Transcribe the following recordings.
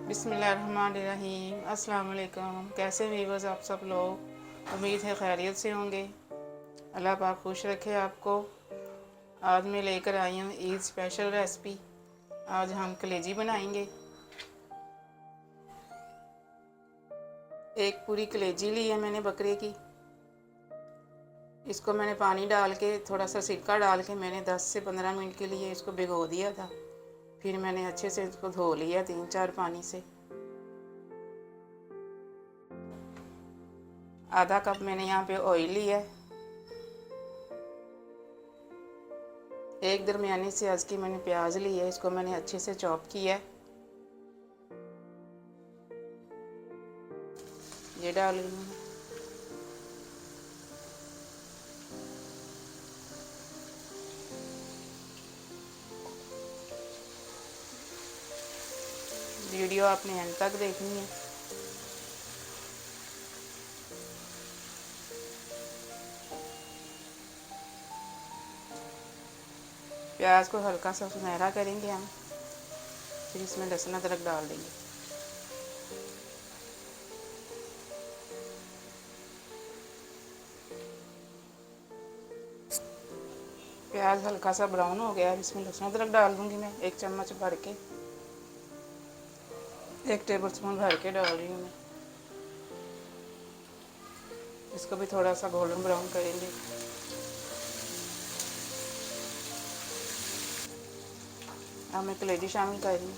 बिस्मिल्लाहिर्रहमानिर्रहीम। अस्सलाम वालेकुम। कैसे व्यूअर्स आप सब लोग, उम्मीद है खैरियत से होंगे। अल्लाह पाक खुश रखे आपको। आज मैं लेकर आई हूँ ईद स्पेशल रेसिपी। आज हम कलेजी बनाएंगे। एक पूरी कलेजी ली है मैंने बकरे की। इसको मैंने पानी डाल के, थोड़ा सा सिरका डाल के मैंने 10 से 15 मिनट के लिए इसको भिगो दिया था। फिर मैंने अच्छे से इसको धो लिया 3-4 पानी से। आधा कप मैंने यहाँ पे ऑयल लिया है। एक दरमियानी साइज की मैंने प्याज ली है, इसको मैंने अच्छे से चॉप किया है। ये डाल रही हूँ। वीडियो आपने एंड तक देखनी है। प्याज को हल्का सा सुनहरा करेंगे हम, फिर इसमें लहसुन अदरक डाल देंगे। प्याज हल्का सा ब्राउन हो गया है, इसमें लहसुन अदरक डाल दूंगी मैं 1 चम्मच भर के, 1 टेबल स्पून भर के डाल रही हूँ मैं। इसको भी थोड़ा सा गोल्डन ब्राउन करेंगे। अब मैं कलेजी शामिल कर रही हूँ।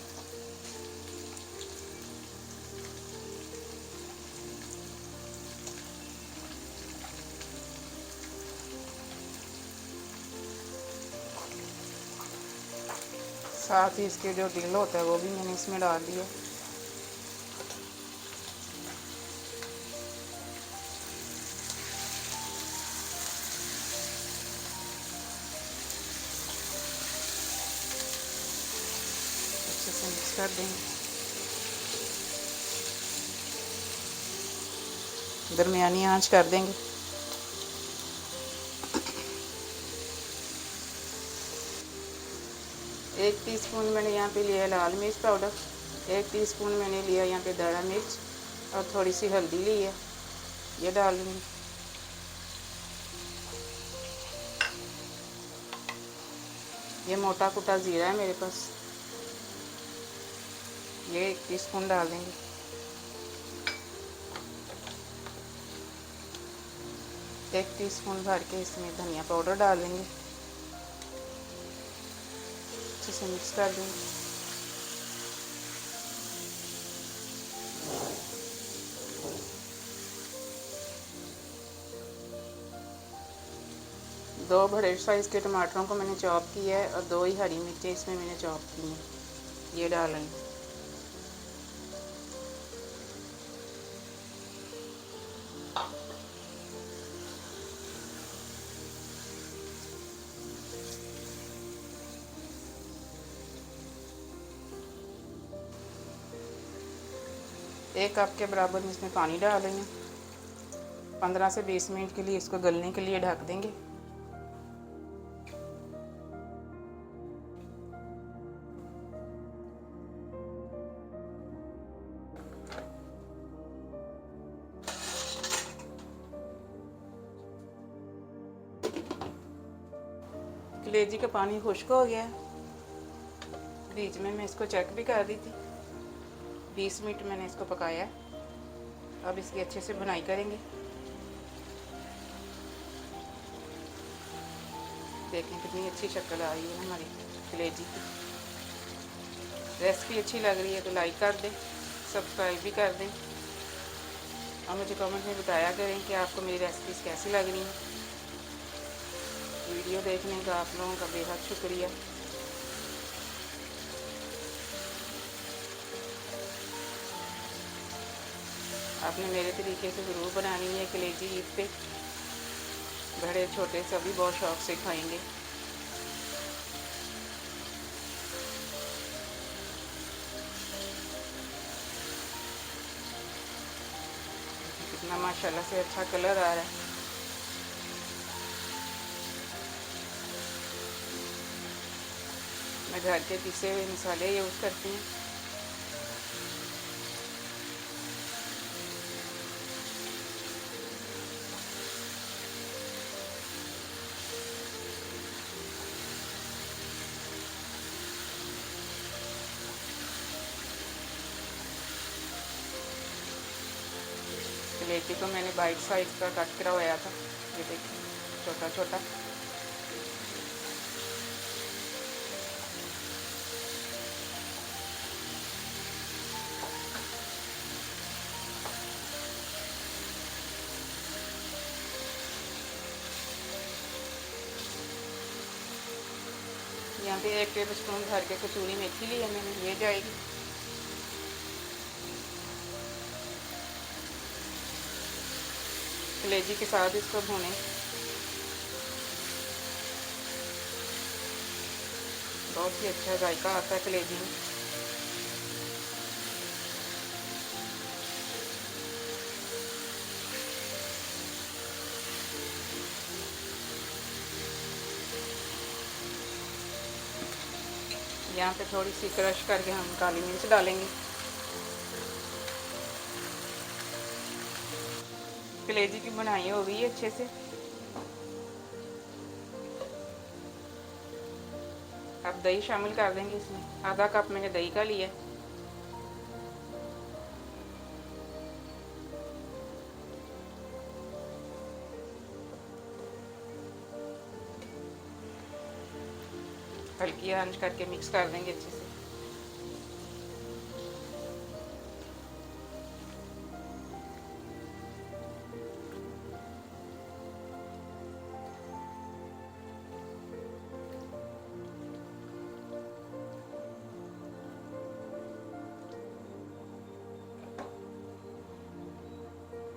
साथ ही इसके जो दिल होता है वो भी मैंने इसमें डाल दिया। अच्छे से मिक्स कर देंगे। दरमियानी आंच कर देंगे। एक टीस्पून मैंने यहाँ पे लिया लाल मिर्च पाउडर, 1 टीस्पून मैंने लिया यहाँ पे दड़ा मिर्च और थोड़ी सी हल्दी ली है, ये डाल दूँगी। ये मोटा कुटा ज़ीरा है मेरे पास, ये 1 टीस्पून डाल देंगे। एक टीस्पून भर के इसमें धनिया पाउडर डाल देंगे। अच्छे से मिक्स कर देंगे। दो बड़े साइज़ के टमाटरों को मैंने चॉप किया है और 2 ही हरी मिर्चें इसमें मैंने चॉप की हैं, ये डालेंगे। एक कप के बराबर इसमें पानी डालेंगे। 15 से 20 मिनट के लिए इसको गलने के लिए ढक देंगे। कलेजी का पानी खुश्क हो गया है। बीच में मैं इसको चेक भी कर दी थी। 20 मिनट मैंने इसको पकाया है। अब इसकी अच्छे से बुनाई करेंगे। देखें कितनी अच्छी शक्ल आ रही है हमारी कलेजी की। रेसिपी अच्छी लग रही है तो लाइक कर दें, सब्सक्राइब भी कर दें और मुझे कमेंट में बताया करें कि आपको मेरी रेसिपीज़ कैसी लग रही हैं। वीडियो देखने का आप लोगों का बेहद शुक्रिया। आपने मेरे तरीके से ज़रूर बनानी है कलेजी ईद पे। बड़े छोटे सभी बहुत शौक से खाएंगे। कितना माशाल्लाह से अच्छा कलर आ रहा है। मैं घर के पिसे हुए मसाले यूज़ करती हूँ। कलेजी को मैंने बाइट साइज का कट करवाया था, ये देखिए छोटा छोटा। यहाँ पे 1 टेबल स्पून भर के कसूरी मेथी ली है मैंने, ये जाएगी। कलेजी के साथ इसको भूनें। बहुत ही अच्छा जायका आता है कलेजी में। यहाँ पे थोड़ी सी क्रश करके हम काली मिर्च डालेंगे। कलेजी की बनाई हो गई है अच्छे से। अब दही शामिल कर देंगे इसमें। आधा कप मैंने दही का लिया। हल्की आंच करके मिक्स कर देंगे अच्छे से।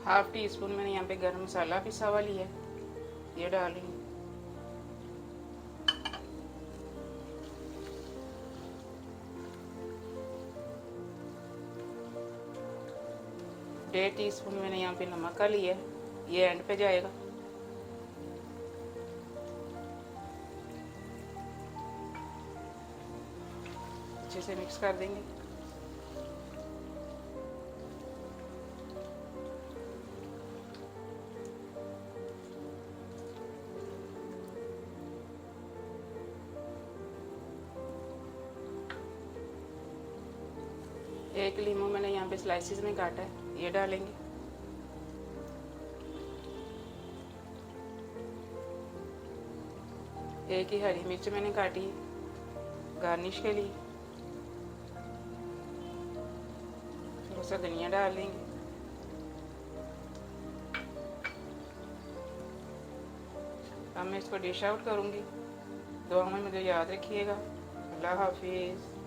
हाफ टी स्पून मैंने यहाँ पे गरम मसाला पिसा हुआ लिया है, ये डालेंगे। डेढ़ टी स्पून मैंने यहाँ पे नमक का लिया है, ये एंड पे जाएगा। अच्छे से मिक्स कर देंगे। एक लीमू मैंने यहाँ पे स्लाइसिस में काटा है, ये डालेंगे। एक ही हरी मिर्च मैंने काटी है गार्निश के लिए। थोड़ा सा धनिया डाल देंगे। अब मैं इसको डिश आउट करूँगी। दुआ में मुझे याद रखिएगा। अल्लाह हाफिज़।